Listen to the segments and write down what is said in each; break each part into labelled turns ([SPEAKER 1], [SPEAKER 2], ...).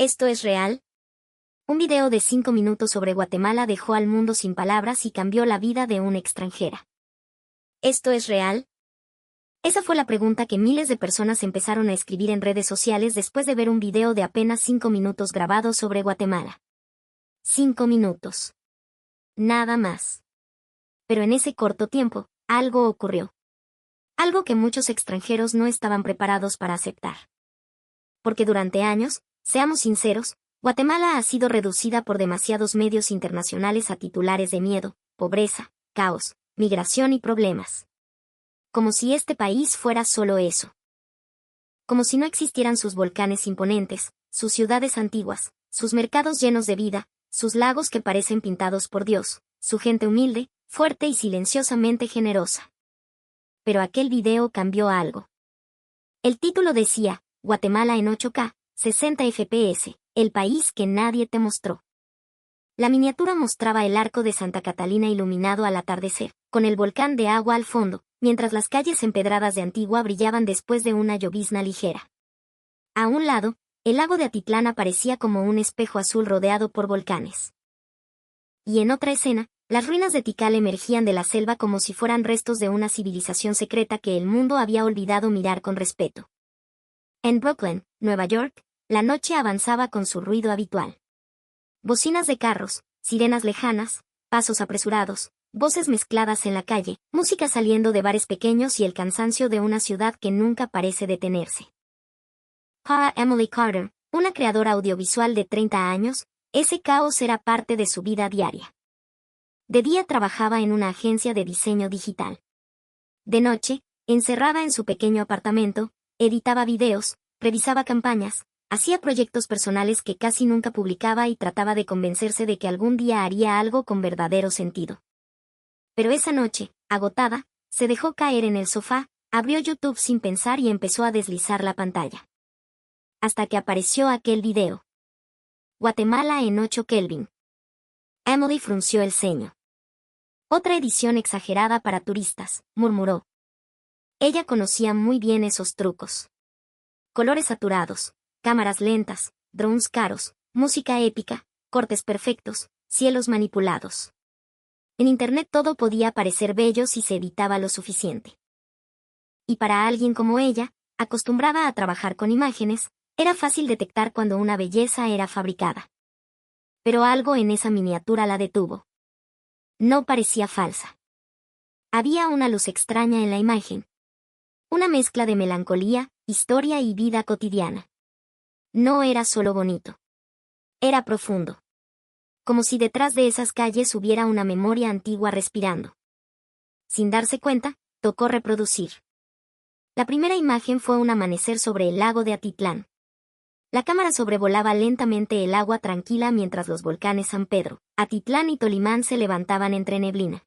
[SPEAKER 1] ¿Esto es real? Un video de 5 minutos sobre Guatemala dejó al mundo sin palabras y cambió la vida de una extranjera. ¿Esto es real? Esa fue la pregunta que miles de personas empezaron a escribir en redes sociales después de ver un video de apenas 5 minutos grabado sobre Guatemala. 5 minutos. Nada más. Pero en ese corto tiempo, algo ocurrió. Algo que muchos extranjeros no estaban preparados para aceptar. Porque durante años, seamos sinceros, Guatemala ha sido reducida por demasiados medios internacionales a titulares de miedo, pobreza, caos, migración y problemas. Como si este país fuera solo eso. Como si no existieran sus volcanes imponentes, sus ciudades antiguas, sus mercados llenos de vida, sus lagos que parecen pintados por Dios, su gente humilde, fuerte y silenciosamente generosa. Pero aquel video cambió algo. El título decía, Guatemala en 8K, 60 FPS, el país que nadie te mostró. La miniatura mostraba el arco de Santa Catalina iluminado al atardecer, con el volcán de agua al fondo, mientras las calles empedradas de Antigua brillaban después de una llovizna ligera. A un lado, el lago de Atitlán aparecía como un espejo azul rodeado por volcanes. Y en otra escena, las ruinas de Tikal emergían de la selva como si fueran restos de una civilización secreta que el mundo había olvidado mirar con respeto. En Brooklyn, Nueva York, la noche avanzaba con su ruido habitual. Bocinas de carros, sirenas lejanas, pasos apresurados, voces mezcladas en la calle, música saliendo de bares pequeños y el cansancio de una ciudad que nunca parece detenerse. Para Emily Carter, una creadora audiovisual de 30 años, ese caos era parte de su vida diaria. De día trabajaba en una agencia de diseño digital. De noche, encerrada en su pequeño apartamento, editaba videos, revisaba campañas, hacía proyectos personales que casi nunca publicaba y trataba de convencerse de que algún día haría algo con verdadero sentido. Pero esa noche, agotada, se dejó caer en el sofá, abrió YouTube sin pensar y empezó a deslizar la pantalla. Hasta que apareció aquel video. Guatemala en 8 Kelvin. Emily frunció el ceño. Otra edición exagerada para turistas, murmuró. Ella conocía muy bien esos trucos. Colores saturados, cámaras lentas, drones caros, música épica, cortes perfectos, cielos manipulados. En Internet todo podía parecer bello si se editaba lo suficiente. Y para alguien como ella, acostumbrada a trabajar con imágenes, era fácil detectar cuando una belleza era fabricada. Pero algo en esa miniatura la detuvo. No parecía falsa. Había una luz extraña en la imagen. Una mezcla de melancolía, historia y vida cotidiana. No era solo bonito. Era profundo. Como si detrás de esas calles hubiera una memoria antigua respirando. Sin darse cuenta, tocó reproducir. La primera imagen fue un amanecer sobre el lago de Atitlán. La cámara sobrevolaba lentamente el agua tranquila mientras los volcanes San Pedro, Atitlán y Tolimán se levantaban entre neblina.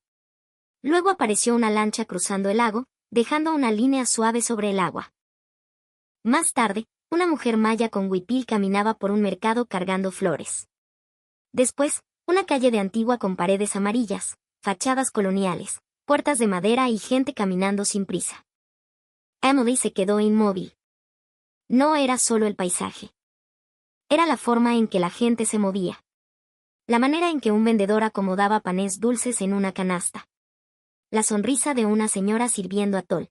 [SPEAKER 1] Luego apareció una lancha cruzando el lago, dejando una línea suave sobre el agua. Más tarde, una mujer maya con huipil caminaba por un mercado cargando flores. Después, una calle de Antigua con paredes amarillas, fachadas coloniales, puertas de madera y gente caminando sin prisa. Emily se quedó inmóvil. No era solo el paisaje. Era la forma en que la gente se movía. La manera en que un vendedor acomodaba panés dulces en una canasta. La sonrisa de una señora sirviendo atol.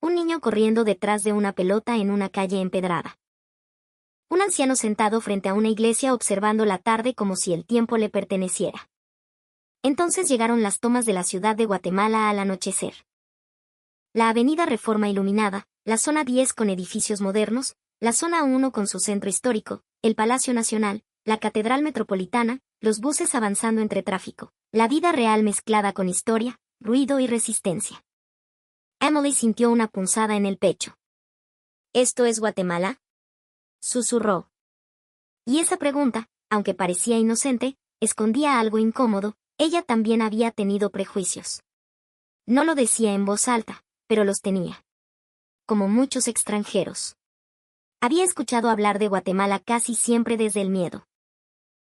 [SPEAKER 1] Un niño corriendo detrás de una pelota en una calle empedrada. Un anciano sentado frente a una iglesia observando la tarde como si el tiempo le perteneciera. Entonces llegaron las tomas de la ciudad de Guatemala al anochecer. La avenida Reforma iluminada, la zona 10 con edificios modernos, la zona 1 con su centro histórico, el Palacio Nacional, la Catedral Metropolitana, los buses avanzando entre tráfico, la vida real mezclada con historia, ruido y resistencia. Emily sintió una punzada en el pecho. ¿Esto es Guatemala?, susurró. Y esa pregunta, aunque parecía inocente, escondía algo incómodo. Ella también había tenido prejuicios. No lo decía en voz alta, pero los tenía. Como muchos extranjeros. Había escuchado hablar de Guatemala casi siempre desde el miedo.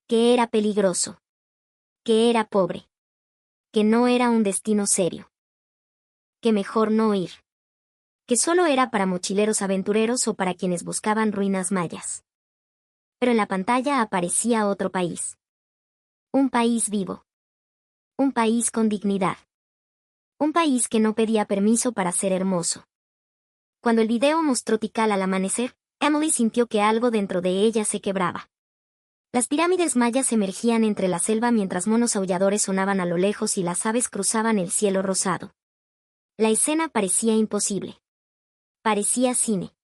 [SPEAKER 1] Que era peligroso. Que era pobre. Que no era un destino serio. Que mejor no ir. Que solo era para mochileros aventureros o para quienes buscaban ruinas mayas. Pero en la pantalla aparecía otro país. Un país vivo. Un país con dignidad. Un país que no pedía permiso para ser hermoso. Cuando el video mostró Tikal al amanecer, Emily sintió que algo dentro de ella se quebraba. Las pirámides mayas emergían entre la selva mientras monos aulladores sonaban a lo lejos y las aves cruzaban el cielo rosado. La escena parecía imposible. Parecía cine.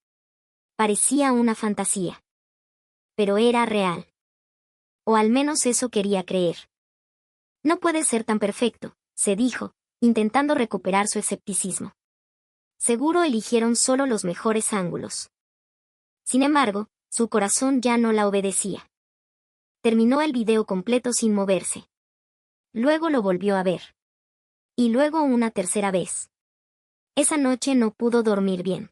[SPEAKER 1] Parecía una fantasía. Pero era real. O al menos eso quería creer. No puede ser tan perfecto, se dijo, intentando recuperar su escepticismo. Seguro eligieron solo los mejores ángulos. Sin embargo, su corazón ya no la obedecía. Terminó el video completo sin moverse. Luego lo volvió a ver. Y luego una tercera vez. Esa noche no pudo dormir bien.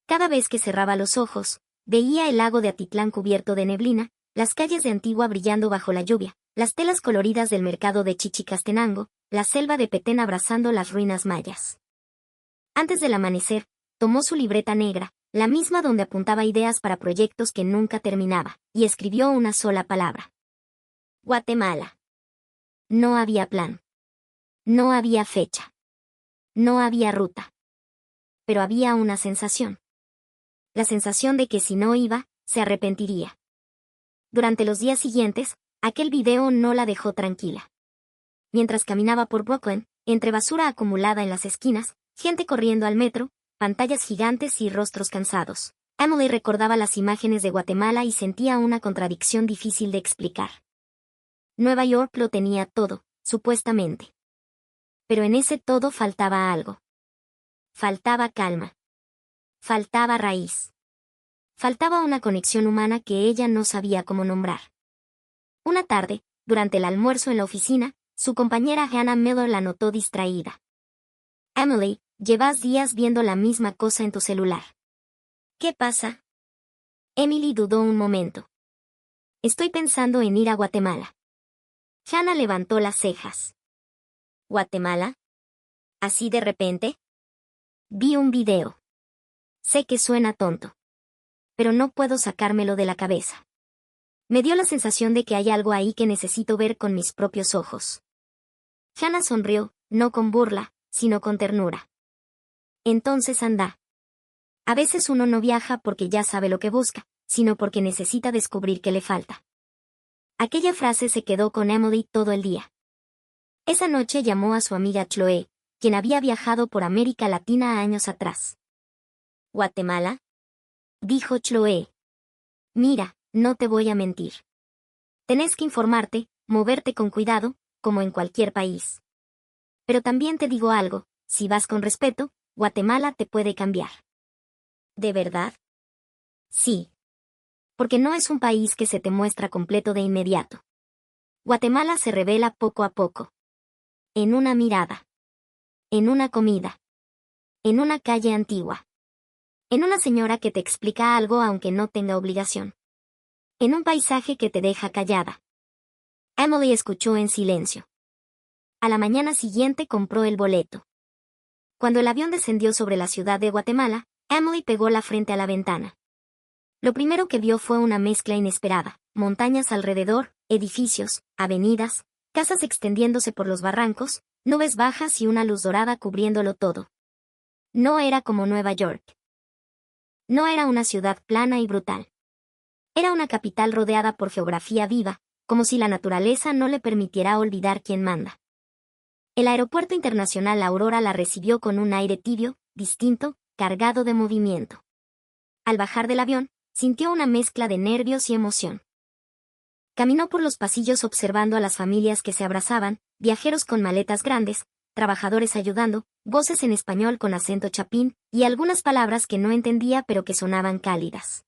[SPEAKER 1] Cada vez que cerraba los ojos, veía el lago de Atitlán cubierto de neblina, las calles de Antigua brillando bajo la lluvia, las telas coloridas del mercado de Chichicastenango, la selva de Petén abrazando las ruinas mayas. Antes del amanecer, tomó su libreta negra, la misma donde apuntaba ideas para proyectos que nunca terminaba, y escribió una sola palabra. Guatemala. No había plan. No había fecha. No había ruta. Pero había una sensación. La sensación de que si no iba, se arrepentiría. Durante los días siguientes, aquel video no la dejó tranquila. Mientras caminaba por Brooklyn, entre basura acumulada en las esquinas, gente corriendo al metro, pantallas gigantes y rostros cansados, Emily recordaba las imágenes de Guatemala y sentía una contradicción difícil de explicar. Nueva York lo tenía todo, supuestamente. Pero en ese todo faltaba algo. Faltaba calma. Faltaba raíz. Faltaba una conexión humana que ella no sabía cómo nombrar. Una tarde, durante el almuerzo en la oficina, su compañera Hannah Miller la notó distraída. Emily, llevas días viendo la misma cosa en tu celular. ¿Qué pasa? Emily dudó un momento. Estoy pensando en ir a Guatemala. Hannah levantó las cejas. ¿Guatemala? ¿Así de repente? Vi un video. Sé que suena tonto. Pero no puedo sacármelo de la cabeza. Me dio la sensación de que hay algo ahí que necesito ver con mis propios ojos. Hannah sonrió, no con burla, sino con ternura. Entonces anda. A veces uno no viaja porque ya sabe lo que busca, sino porque necesita descubrir qué le falta. Aquella frase se quedó con Emily todo el día. Esa noche llamó a su amiga Chloe, quien había viajado por América Latina años atrás. ¿Guatemala? Dijo Chloe. Mira, no te voy a mentir. Tenés que informarte, moverte con cuidado, como en cualquier país. Pero también te digo algo, si vas con respeto, Guatemala te puede cambiar. ¿De verdad? Sí. Porque no es un país que se te muestra completo de inmediato. Guatemala se revela poco a poco. En una mirada. En una comida. En una calle antigua. En una señora que te explica algo aunque no tenga obligación. En un paisaje que te deja callada. Emily escuchó en silencio. A la mañana siguiente compró el boleto. Cuando el avión descendió sobre la ciudad de Guatemala, Emily pegó la frente a la ventana. Lo primero que vio fue una mezcla inesperada, montañas alrededor, edificios, avenidas, casas extendiéndose por los barrancos, nubes bajas y una luz dorada cubriéndolo todo. No era como Nueva York. No era una ciudad plana y brutal. Era una capital rodeada por geografía viva, como si la naturaleza no le permitiera olvidar quién manda. El aeropuerto internacional Aurora la recibió con un aire tibio, distinto, cargado de movimiento. Al bajar del avión, sintió una mezcla de nervios y emoción. Caminó por los pasillos observando a las familias que se abrazaban, viajeros con maletas grandes, trabajadores ayudando, voces en español con acento chapín, y algunas palabras que no entendía pero que sonaban cálidas.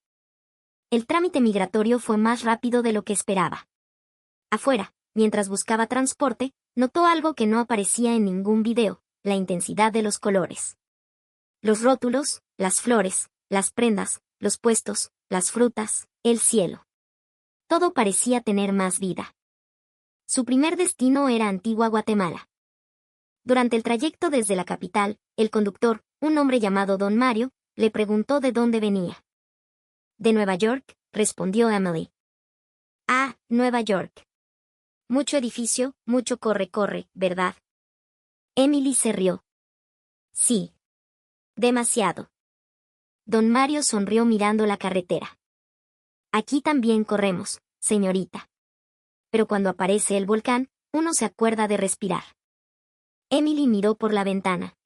[SPEAKER 1] El trámite migratorio fue más rápido de lo que esperaba. Afuera, mientras buscaba transporte, notó algo que no aparecía en ningún video, la intensidad de los colores. Los rótulos, las flores, las prendas, los puestos, las frutas, el cielo. Todo parecía tener más vida. Su primer destino era Antigua Guatemala. Durante el trayecto desde la capital, el conductor, un hombre llamado Don Mario, le preguntó de dónde venía. De Nueva York, respondió Emily. Ah, Nueva York. Mucho edificio, mucho corre, ¿verdad? Emily se rió. Sí. Demasiado. Don Mario sonrió mirando la carretera. Aquí también corremos, señorita. Pero cuando aparece el volcán, uno se acuerda de respirar. Emily miró por la ventana.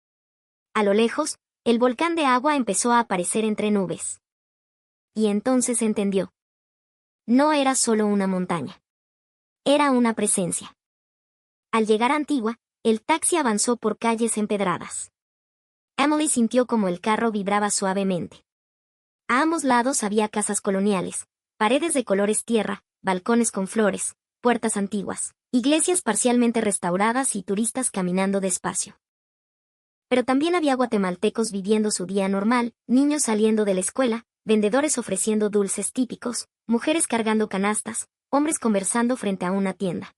[SPEAKER 1] A lo lejos, el volcán de agua empezó a aparecer entre nubes. Y entonces entendió. No era solo una montaña. Era una presencia. Al llegar a Antigua, el taxi avanzó por calles empedradas. Emily sintió como el carro vibraba suavemente. A ambos lados había casas coloniales, paredes de colores tierra, balcones con flores, puertas antiguas, iglesias parcialmente restauradas y turistas caminando despacio. Pero también había guatemaltecos viviendo su día normal, niños saliendo de la escuela, vendedores ofreciendo dulces típicos, mujeres cargando canastas, hombres conversando frente a una tienda.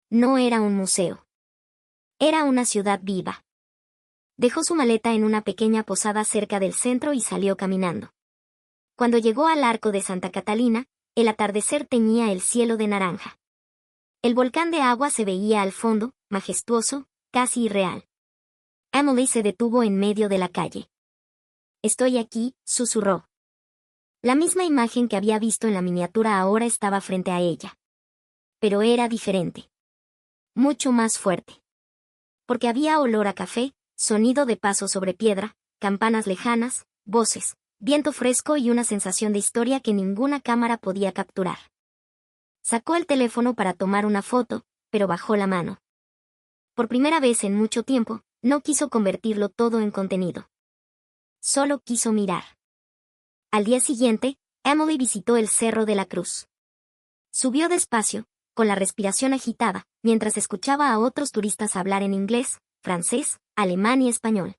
[SPEAKER 1] No era un museo. Era una ciudad viva. Dejó su maleta en una pequeña posada cerca del centro y salió caminando. Cuando llegó al arco de Santa Catalina, el atardecer teñía el cielo de naranja. El volcán de agua se veía al fondo, majestuoso, casi irreal. Emily se detuvo en medio de la calle. «Estoy aquí», susurró. La misma imagen que había visto en la miniatura ahora estaba frente a ella. Pero era diferente. Mucho más fuerte. Porque había olor a café, sonido de paso sobre piedra, campanas lejanas, voces, viento fresco y una sensación de historia que ninguna cámara podía capturar. Sacó el teléfono para tomar una foto, pero bajó la mano. Por primera vez en mucho tiempo, no quiso convertirlo todo en contenido. Solo quiso mirar. Al día siguiente, Emily visitó el Cerro de la Cruz. Subió despacio, con la respiración agitada, mientras escuchaba a otros turistas hablar en inglés, francés, alemán y español.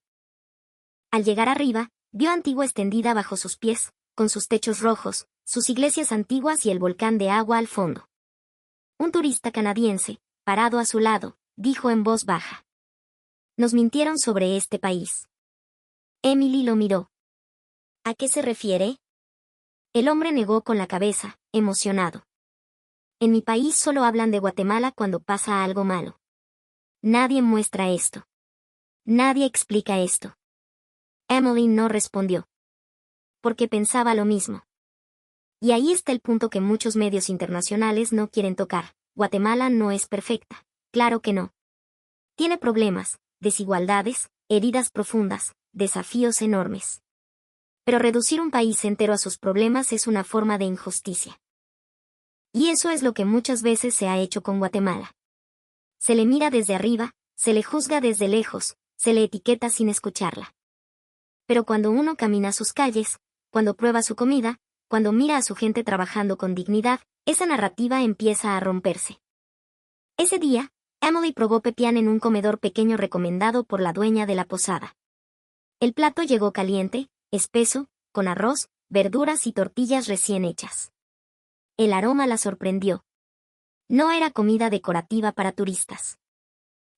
[SPEAKER 1] Al llegar arriba, vio Antigua extendida bajo sus pies, con sus techos rojos, sus iglesias antiguas y el volcán de agua al fondo. Un turista canadiense, parado a su lado, dijo en voz baja. Nos mintieron sobre este país. Emily lo miró. ¿A qué se refiere? El hombre negó con la cabeza, emocionado. En mi país solo hablan de Guatemala cuando pasa algo malo. Nadie muestra esto. Nadie explica esto. Emily no respondió. Porque pensaba lo mismo. Y ahí está el punto que muchos medios internacionales no quieren tocar. Guatemala no es perfecta. Claro que no. Tiene problemas, desigualdades, heridas profundas, desafíos enormes. Pero reducir un país entero a sus problemas es una forma de injusticia. Y eso es lo que muchas veces se ha hecho con Guatemala. Se le mira desde arriba, se le juzga desde lejos, se le etiqueta sin escucharla. Pero cuando uno camina sus calles, cuando prueba su comida, cuando mira a su gente trabajando con dignidad, esa narrativa empieza a romperse. Ese día, Emily probó pepián en un comedor pequeño recomendado por la dueña de la posada. El plato llegó caliente, espeso, con arroz, verduras y tortillas recién hechas. El aroma la sorprendió. No era comida decorativa para turistas.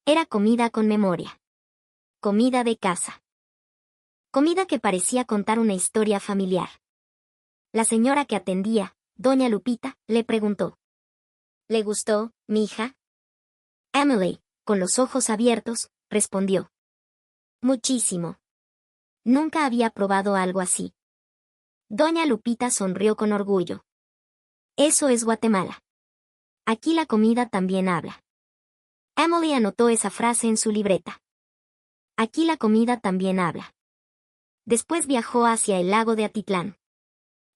[SPEAKER 1] Era comida con memoria. Comida de casa. Comida que parecía contar una historia familiar. La señora que atendía, doña Lupita, le preguntó. ¿Le gustó, mija? Emily, con los ojos abiertos, respondió. Muchísimo. Nunca había probado algo así. Doña Lupita sonrió con orgullo. Eso es Guatemala. Aquí la comida también habla. Emily anotó esa frase en su libreta. Aquí la comida también habla. Después viajó hacia el lago de Atitlán.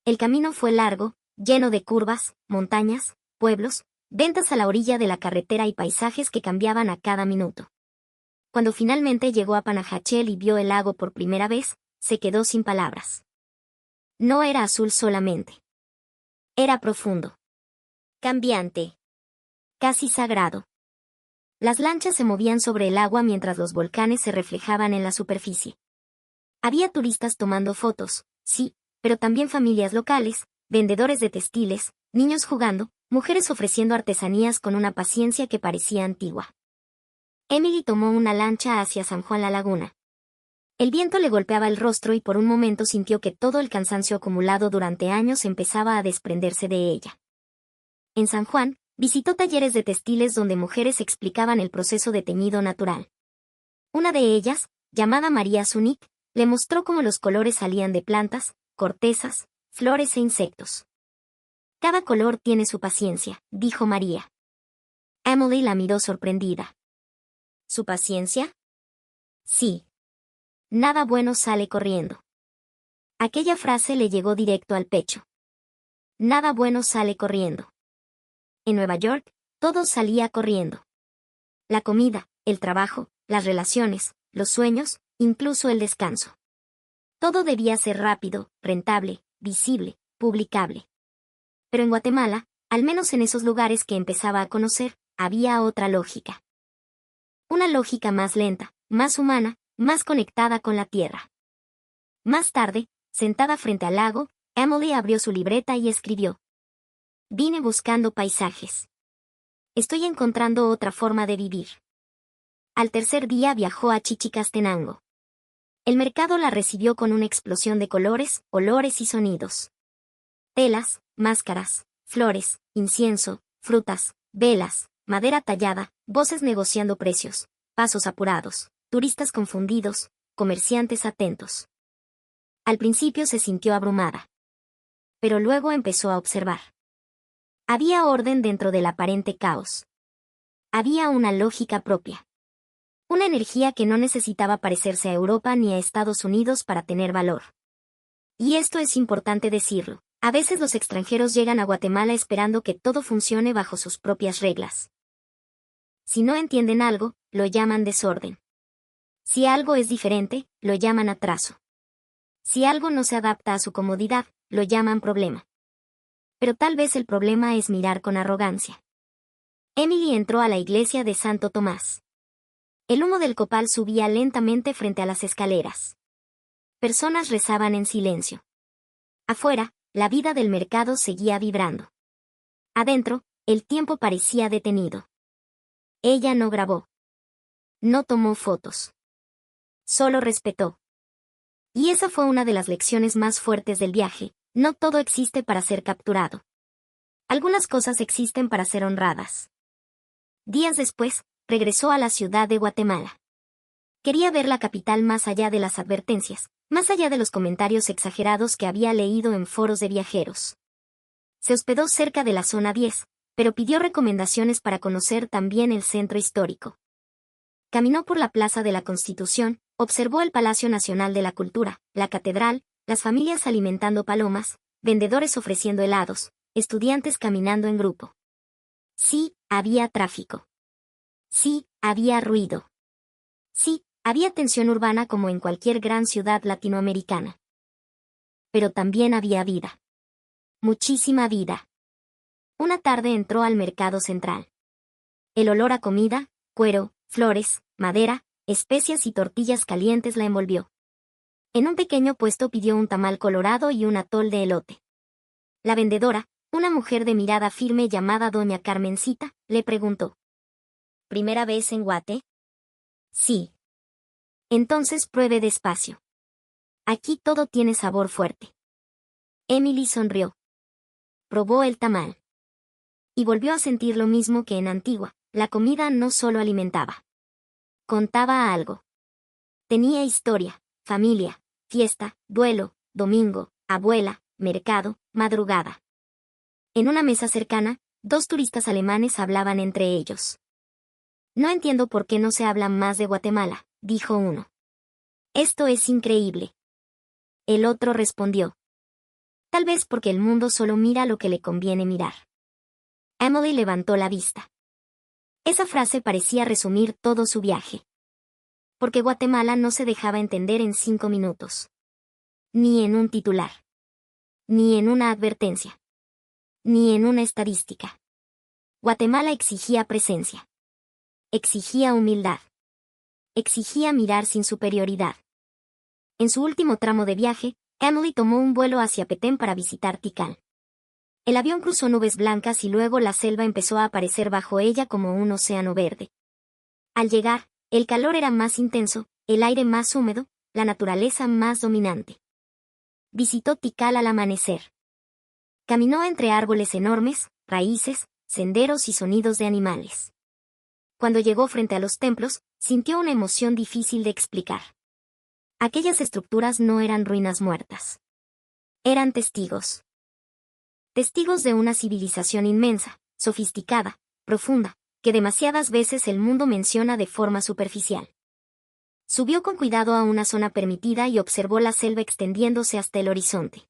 [SPEAKER 1] El camino fue largo, lleno de curvas, montañas, pueblos, ventas a la orilla de la carretera y paisajes que cambiaban a cada minuto. Cuando finalmente llegó a Panajachel y vio el lago por primera vez, se quedó sin palabras. No era azul solamente. Era profundo. Cambiante. Casi sagrado. Las lanchas se movían sobre el agua mientras los volcanes se reflejaban en la superficie. Había turistas tomando fotos, sí, pero también familias locales, vendedores de textiles, niños jugando, mujeres ofreciendo artesanías con una paciencia que parecía antigua. Emily tomó una lancha hacia San Juan la Laguna. El viento le golpeaba el rostro y por un momento sintió que todo el cansancio acumulado durante años empezaba a desprenderse de ella. En San Juan, visitó talleres de textiles donde mujeres explicaban el proceso de teñido natural. Una de ellas, llamada María Zunic, le mostró cómo los colores salían de plantas, cortezas, flores e insectos. Cada color tiene su paciencia, dijo María. Emily la miró sorprendida. ¿Su paciencia? Sí. Nada bueno sale corriendo. Aquella frase le llegó directo al pecho. Nada bueno sale corriendo. En Nueva York, todo salía corriendo. La comida, el trabajo, las relaciones, los sueños, incluso el descanso. Todo debía ser rápido, rentable, visible, publicable. Pero en Guatemala, al menos en esos lugares que empezaba a conocer, había otra lógica. Una lógica más lenta, más humana, más conectada con la tierra. Más tarde, sentada frente al lago, Emily abrió su libreta y escribió: Vine buscando paisajes. Estoy encontrando otra forma de vivir. Al tercer día viajó a Chichicastenango. El mercado la recibió con una explosión de colores, olores y sonidos. Telas, máscaras, flores, incienso, frutas, velas, madera tallada, voces negociando precios, pasos apurados, turistas confundidos, comerciantes atentos. Al principio se sintió abrumada. Pero luego empezó a observar. Había orden dentro del aparente caos. Había una lógica propia. Una energía que no necesitaba parecerse a Europa ni a Estados Unidos para tener valor. Y esto es importante decirlo. A veces los extranjeros llegan a Guatemala esperando que todo funcione bajo sus propias reglas. Si no entienden algo, lo llaman desorden. Si algo es diferente, lo llaman atraso. Si algo no se adapta a su comodidad, lo llaman problema. Pero tal vez el problema es mirar con arrogancia. Emily entró a la iglesia de Santo Tomás. El humo del copal subía lentamente frente a las escaleras. Personas rezaban en silencio. Afuera, la vida del mercado seguía vibrando. Adentro, el tiempo parecía detenido. Ella no grabó. No tomó fotos. Solo respetó. Y esa fue una de las lecciones más fuertes del viaje. No todo existe para ser capturado. Algunas cosas existen para ser honradas. Días después, regresó a la ciudad de Guatemala. Quería ver la capital más allá de las advertencias, más allá de los comentarios exagerados que había leído en foros de viajeros. Se hospedó cerca de la zona 10, pero pidió recomendaciones para conocer también el centro histórico. Caminó por la Plaza de la Constitución, observó el Palacio Nacional de la Cultura, la catedral, las familias alimentando palomas, vendedores ofreciendo helados, estudiantes caminando en grupo. Sí, había tráfico. Sí, había ruido. Sí, había tensión urbana como en cualquier gran ciudad latinoamericana. Pero también había vida. Muchísima vida. Una tarde entró al mercado central. El olor a comida, cuero, flores, madera, especias y tortillas calientes la envolvió. En un pequeño puesto pidió un tamal colorado y un atol de elote. La vendedora, una mujer de mirada firme llamada doña Carmencita, le preguntó: ¿Primera vez en Guate? Sí. Entonces pruebe despacio. Aquí todo tiene sabor fuerte. Emily sonrió. Probó el tamal. Y volvió a sentir lo mismo que en Antigua, la comida no solo alimentaba. Contaba algo. Tenía historia, familia, fiesta, duelo, domingo, abuela, mercado, madrugada. En una mesa cercana, 2 turistas alemanes hablaban entre ellos. No entiendo por qué no se habla más de Guatemala, dijo uno. Esto es increíble. El otro respondió. Tal vez porque el mundo solo mira lo que le conviene mirar. Emily levantó la vista. Esa frase parecía resumir todo su viaje. Porque Guatemala no se dejaba entender en 5 minutos. Ni en un titular. Ni en una advertencia. Ni en una estadística. Guatemala exigía presencia. Exigía humildad. Exigía mirar sin superioridad. En su último tramo de viaje, Emily tomó un vuelo hacia Petén para visitar Tikal. El avión cruzó nubes blancas y luego la selva empezó a aparecer bajo ella como un océano verde. Al llegar, el calor era más intenso, el aire más húmedo, la naturaleza más dominante. Visitó Tikal al amanecer. Caminó entre árboles enormes, raíces, senderos y sonidos de animales. Cuando llegó frente a los templos, sintió una emoción difícil de explicar. Aquellas estructuras no eran ruinas muertas. Eran testigos. Testigos de una civilización inmensa, sofisticada, profunda, que demasiadas veces el mundo menciona de forma superficial. Subió con cuidado a una zona permitida y observó la selva extendiéndose hasta el horizonte.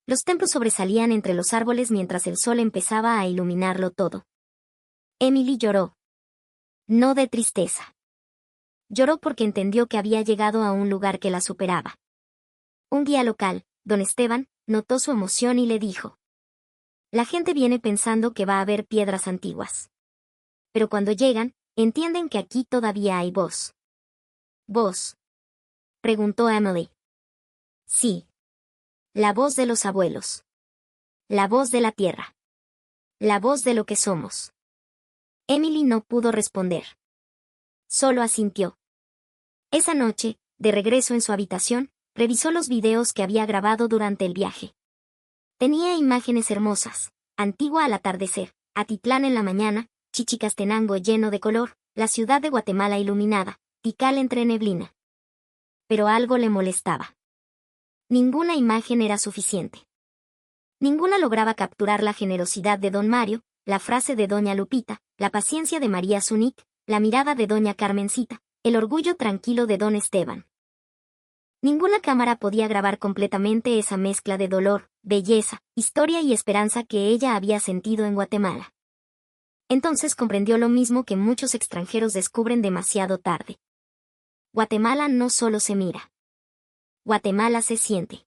[SPEAKER 1] Los templos sobresalían entre los árboles mientras el sol empezaba a iluminarlo todo. Emily lloró. No de tristeza. Lloró porque entendió que había llegado a un lugar que la superaba. Un guía local, don Esteban, notó su emoción y le dijo: la gente viene pensando que va a haber piedras antiguas. Pero cuando llegan, entienden que aquí todavía hay voz. ¿Voz?, preguntó Emily. Sí. La voz de los abuelos. La voz de la tierra. La voz de lo que somos. Emily no pudo responder. Solo asintió. Esa noche, de regreso en su habitación, revisó los videos que había grabado durante el viaje. Tenía imágenes hermosas: Antigua al atardecer, Atitlán en la mañana, Chichicastenango lleno de color, la ciudad de Guatemala iluminada, Tikal entre neblina. Pero algo le molestaba. Ninguna imagen era suficiente. Ninguna lograba capturar la generosidad de don Mario, la frase de doña Lupita, la paciencia de María Zunic, la mirada de doña Carmencita, el orgullo tranquilo de don Esteban. Ninguna cámara podía grabar completamente esa mezcla de dolor, belleza, historia y esperanza que ella había sentido en Guatemala. Entonces comprendió lo mismo que muchos extranjeros descubren demasiado tarde. Guatemala no solo se mira. Guatemala se siente.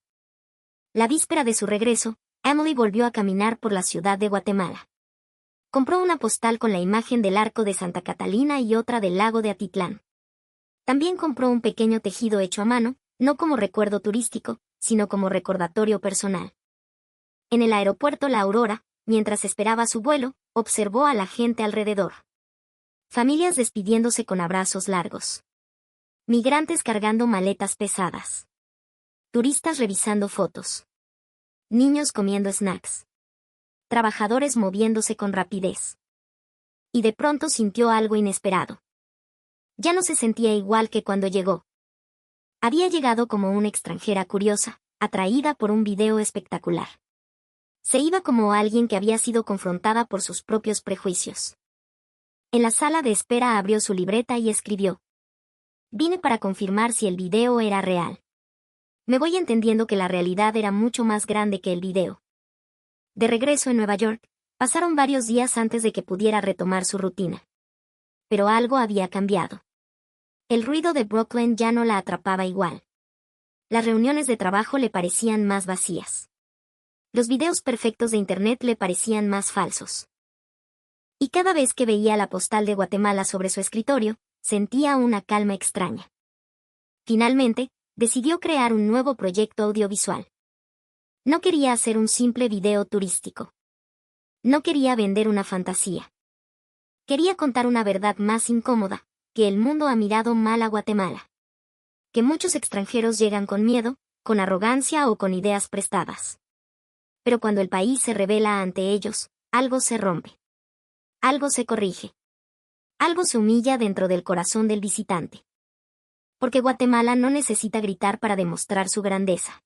[SPEAKER 1] La víspera de su regreso, Emily volvió a caminar por la ciudad de Guatemala. Compró una postal con la imagen del arco de Santa Catalina y otra del lago de Atitlán. También compró un pequeño tejido hecho a mano, no como recuerdo turístico, sino como recordatorio personal. En el aeropuerto La Aurora, mientras esperaba su vuelo, observó a la gente alrededor. Familias despidiéndose con abrazos largos. Migrantes cargando maletas pesadas. Turistas revisando fotos. Niños comiendo snacks. Trabajadores moviéndose con rapidez. Y de pronto sintió algo inesperado. Ya no se sentía igual que cuando llegó. Había llegado como una extranjera curiosa, atraída por un video espectacular. Se iba como alguien que había sido confrontada por sus propios prejuicios. En la sala de espera abrió su libreta y escribió: vine para confirmar si el video era real. Me voy entendiendo que la realidad era mucho más grande que el video. De regreso en Nueva York, pasaron varios días antes de que pudiera retomar su rutina. Pero algo había cambiado. El ruido de Brooklyn ya no la atrapaba igual. Las reuniones de trabajo le parecían más vacías. Los videos perfectos de Internet le parecían más falsos. Y cada vez que veía la postal de Guatemala sobre su escritorio, sentía una calma extraña. Finalmente, decidió crear un nuevo proyecto audiovisual. No quería hacer un simple video turístico. No quería vender una fantasía. Quería contar una verdad más incómoda, que el mundo ha mirado mal a Guatemala. Que muchos extranjeros llegan con miedo, con arrogancia o con ideas prestadas. Pero cuando el país se revela ante ellos, algo se rompe. Algo se corrige. Algo se humilla dentro del corazón del visitante. Porque Guatemala no necesita gritar para demostrar su grandeza.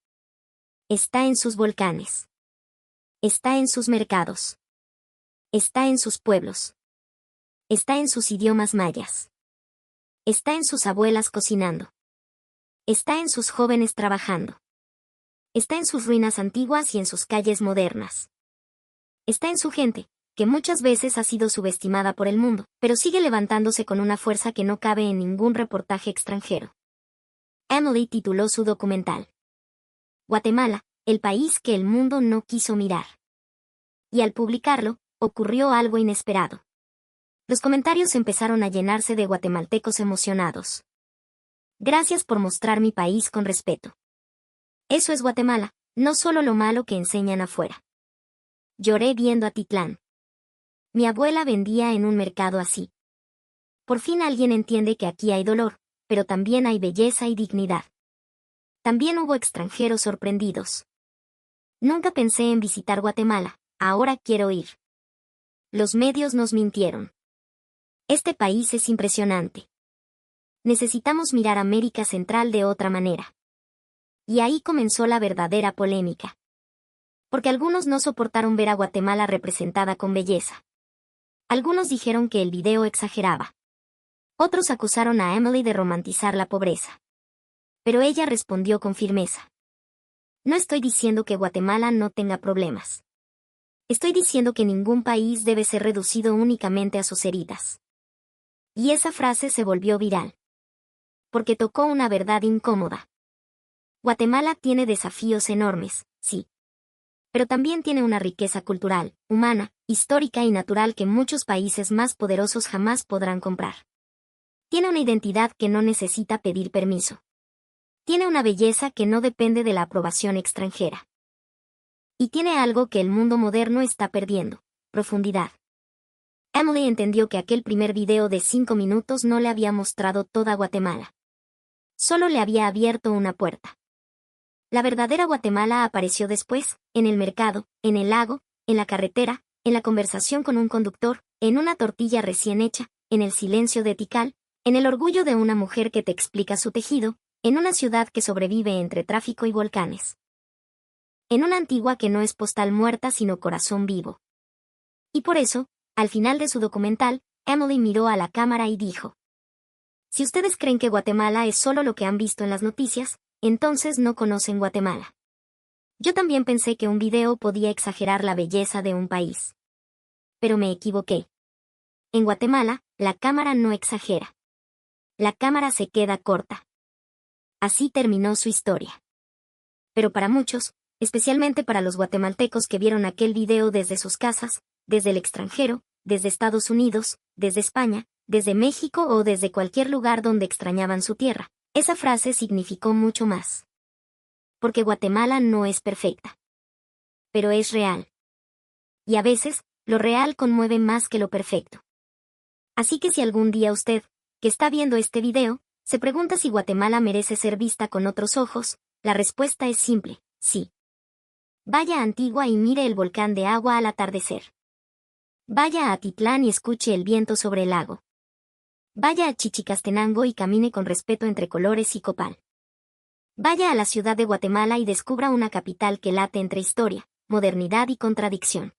[SPEAKER 1] Está en sus volcanes. Está en sus mercados. Está en sus pueblos. Está en sus idiomas mayas. Está en sus abuelas cocinando. Está en sus jóvenes trabajando. Está en sus ruinas antiguas y en sus calles modernas. Está en su gente, que muchas veces ha sido subestimada por el mundo, pero sigue levantándose con una fuerza que no cabe en ningún reportaje extranjero. Emily tituló su documental: Guatemala, el país que el mundo no quiso mirar. Y al publicarlo, ocurrió algo inesperado. Los comentarios empezaron a llenarse de guatemaltecos emocionados. Gracias por mostrar mi país con respeto. Eso es Guatemala, no solo lo malo que enseñan afuera. Lloré viendo Atitlán. Mi abuela vendía en un mercado así. Por fin alguien entiende que aquí hay dolor, pero también hay belleza y dignidad. También hubo extranjeros sorprendidos. Nunca pensé en visitar Guatemala, ahora quiero ir. Los medios nos mintieron. Este país es impresionante. Necesitamos mirar América Central de otra manera. Y ahí comenzó la verdadera polémica. Porque algunos no soportaron ver a Guatemala representada con belleza. Algunos dijeron que el video exageraba. Otros acusaron a Emily de romantizar la pobreza. Pero ella respondió con firmeza. No estoy diciendo que Guatemala no tenga problemas. Estoy diciendo que ningún país debe ser reducido únicamente a sus heridas. Y esa frase se volvió viral. Porque tocó una verdad incómoda. Guatemala tiene desafíos enormes, sí. Pero también tiene una riqueza cultural, humana, histórica y natural que muchos países más poderosos jamás podrán comprar. Tiene una identidad que no necesita pedir permiso. Tiene una belleza que no depende de la aprobación extranjera. Y tiene algo que el mundo moderno está perdiendo: profundidad. Emily entendió que aquel primer video de 5 minutos no le había mostrado toda Guatemala. Solo le había abierto una puerta. La verdadera Guatemala apareció después, en el mercado, en el lago, en la carretera, en la conversación con un conductor, en una tortilla recién hecha, en el silencio de Tikal, en el orgullo de una mujer que te explica su tejido, en una ciudad que sobrevive entre tráfico y volcanes. En una antigua que no es postal muerta sino corazón vivo. Y por eso, al final de su documental, Emily miró a la cámara y dijo: si ustedes creen que Guatemala es solo lo que han visto en las noticias, entonces no conocen Guatemala. Yo también pensé que un video podía exagerar la belleza de un país. Pero me equivoqué. En Guatemala, la cámara no exagera. La cámara se queda corta. Así terminó su historia. Pero para muchos, especialmente para los guatemaltecos que vieron aquel video desde sus casas, desde el extranjero, desde Estados Unidos, desde España, desde México o desde cualquier lugar donde extrañaban su tierra, esa frase significó mucho más. Porque Guatemala no es perfecta. Pero es real. Y a veces, lo real conmueve más que lo perfecto. Así que si algún día usted, que está viendo este video, se pregunta si Guatemala merece ser vista con otros ojos, la respuesta es simple: sí. Vaya a Antigua y mire el volcán de agua al atardecer. Vaya a Atitlán y escuche el viento sobre el lago. Vaya a Chichicastenango y camine con respeto entre colores y copal. Vaya a la ciudad de Guatemala y descubra una capital que late entre historia, modernidad y contradicción.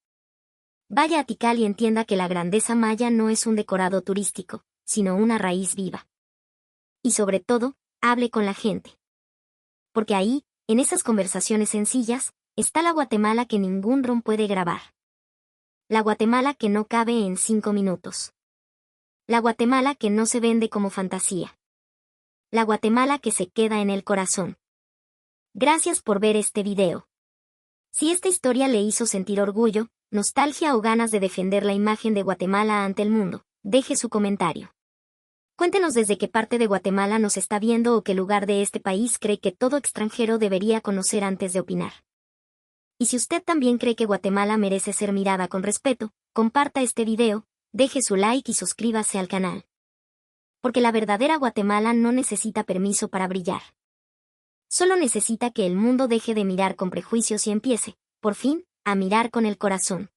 [SPEAKER 1] Vaya a Tikal y entienda que la grandeza maya no es un decorado turístico, sino una raíz viva. Y sobre todo, hable con la gente. Porque ahí, en esas conversaciones sencillas, está la Guatemala que ningún dron puede grabar. La Guatemala que no cabe en 5 minutos. La Guatemala que no se vende como fantasía. La Guatemala que se queda en el corazón. Gracias por ver este video. Si esta historia le hizo sentir orgullo, nostalgia o ganas de defender la imagen de Guatemala ante el mundo, deje su comentario. Cuéntenos desde qué parte de Guatemala nos está viendo o qué lugar de este país cree que todo extranjero debería conocer antes de opinar. Y si usted también cree que Guatemala merece ser mirada con respeto, comparta este video, deje su like y suscríbase al canal. Porque la verdadera Guatemala no necesita permiso para brillar. Solo necesita que el mundo deje de mirar con prejuicios y empiece, por fin, a mirar con el corazón.